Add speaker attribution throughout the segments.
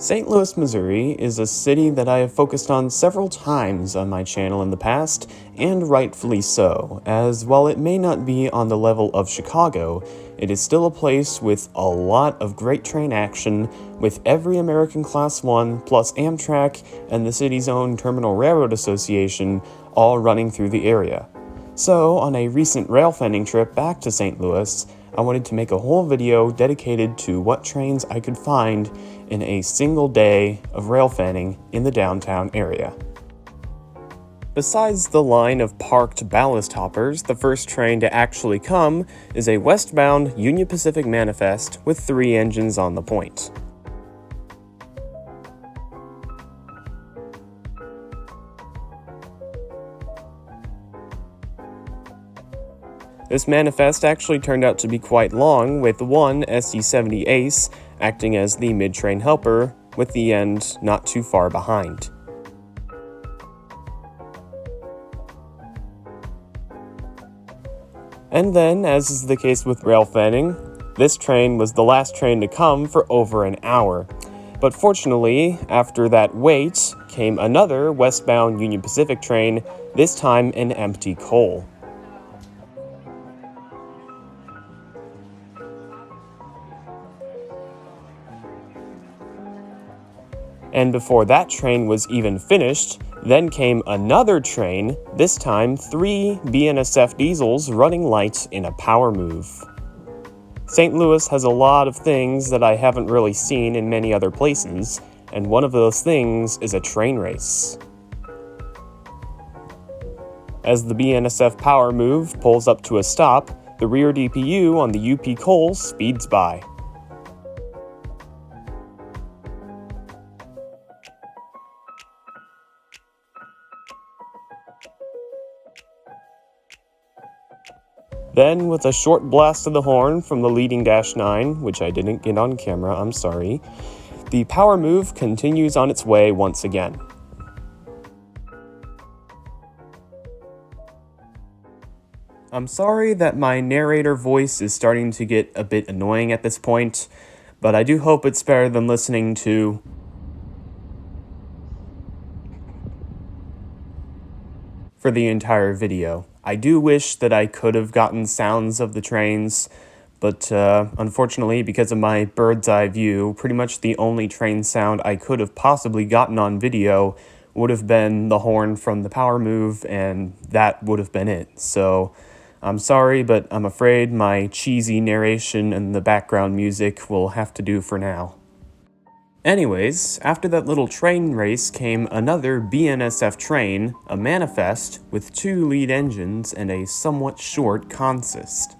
Speaker 1: St. Louis, Missouri is a city that I have focused on several times on my channel in the past, and rightfully so, as while it may not be on the level of Chicago, it is still a place with a lot of great train action, with every American Class 1 plus Amtrak and the city's own Terminal Railroad Association all running through the area. So, on a recent railfanning trip back to St. Louis, I wanted to make a whole video dedicated to what trains I could find in a single day of railfanning in the downtown area. Besides the line of parked ballast hoppers, the first train to actually come is a westbound Union Pacific Manifest with 3 engines on the point. This manifest actually turned out to be quite long, with one SD70 Ace acting as the mid-train helper, with the end not too far behind. And then, as is the case with railfanning, this train was the last train to come for over an hour. But fortunately, after that wait, came another westbound Union Pacific train, this time an empty coal. And before that train was even finished, then came another train, this time 3 BNSF diesels running light in a power move. St. Louis has a lot of things that I haven't really seen in many other places, and one of those things is a train race. As the BNSF power move pulls up to a stop, the rear DPU on the UP coal speeds by. Then, with a short blast of the horn from the leading Dash 9, which I didn't get on camera, I'm sorry, the power move continues on its way once again. I'm sorry that my narrator voice is starting to get a bit annoying at this point, but I do hope it's better than listening to for the entire video. I do wish that I could have gotten sounds of the trains, but unfortunately, because of my bird's eye view, pretty much the only train sound I could have possibly gotten on video would have been the horn from the power move, and that would have been it. So I'm sorry, but I'm afraid my cheesy narration and the background music will have to do for now. Anyways, after that little train race came another BNSF train, a manifest, with 2 lead engines and a somewhat short consist.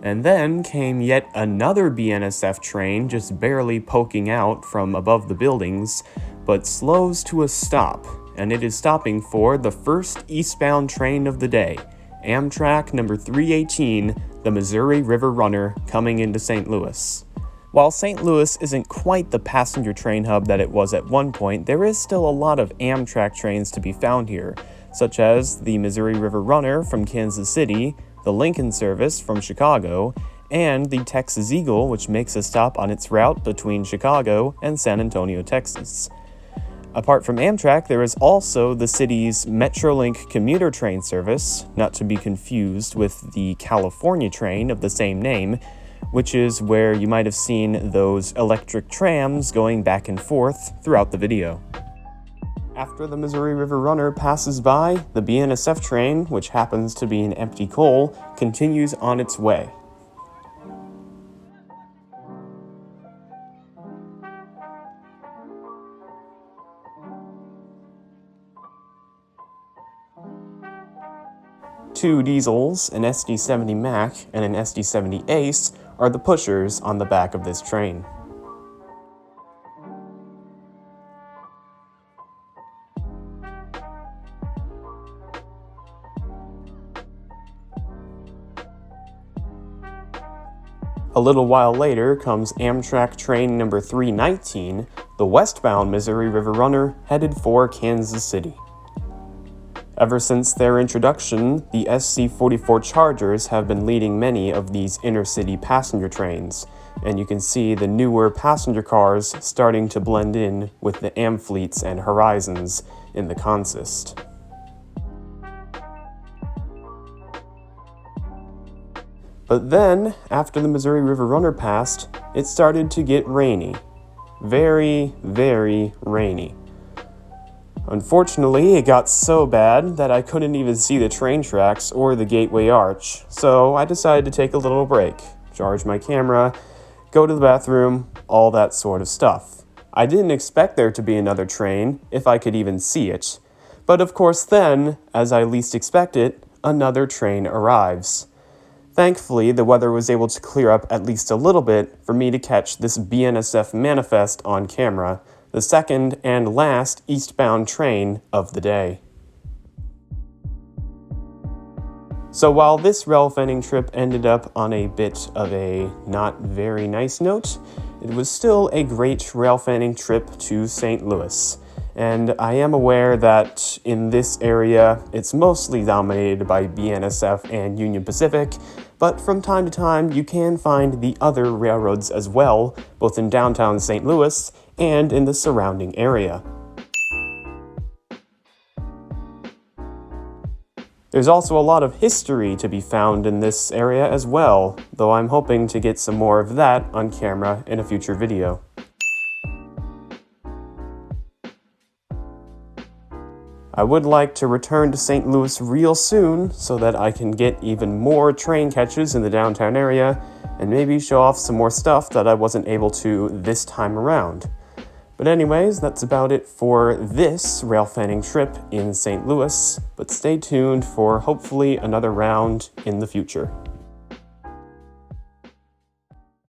Speaker 1: And then came yet another BNSF train just barely poking out from above the buildings, but slows to a stop, and it is stopping for the first eastbound train of the day, Amtrak number 318, the Missouri River Runner, coming into St. Louis. While St. Louis isn't quite the passenger train hub that it was at one point, there is still a lot of Amtrak trains to be found here, such as the Missouri River Runner from Kansas City, the Lincoln Service from Chicago, and the Texas Eagle, which makes a stop on its route between Chicago and San Antonio, Texas. Apart from Amtrak, there is also the city's Metrolink commuter train service, not to be confused with the California train of the same name, which is where you might have seen those electric trams going back and forth throughout the video. After the Missouri River Runner passes by, the BNSF train, which happens to be an empty coal, continues on its way. Two diesels, an SD70 Mac and an SD70 Ace, are the pushers on the back of this train. A little while later comes Amtrak train number 319, the westbound Missouri River Runner headed for Kansas City. Ever since their introduction, the SC-44 Chargers have been leading many of these inner-city passenger trains, and you can see the newer passenger cars starting to blend in with the Amfleets and Horizons in the consist. But then, after the Missouri River Runner passed, it started to get rainy. Very, very rainy. Unfortunately, it got so bad that I couldn't even see the train tracks or the Gateway Arch, so I decided to take a little break, charge my camera, go to the bathroom, all that sort of stuff. I didn't expect there to be another train, if I could even see it. But of course then, as I least expect it, another train arrives. Thankfully, the weather was able to clear up at least a little bit for me to catch this BNSF manifest on camera, the second and last eastbound train of the day. So while this railfanning trip ended up on a bit of a not very nice note, it was still a great railfanning trip to St. Louis. And I am aware that in this area, it's mostly dominated by BNSF and Union Pacific, but from time to time you can find the other railroads as well, both in downtown St. Louis and in the surrounding area. There's also a lot of history to be found in this area as well, though I'm hoping to get some more of that on camera in a future video. I would like to return to St. Louis real soon so that I can get even more train catches in the downtown area and maybe show off some more stuff that I wasn't able to this time around. But anyways, that's about it for this railfanning trip in St. Louis, but stay tuned for hopefully another round in the future.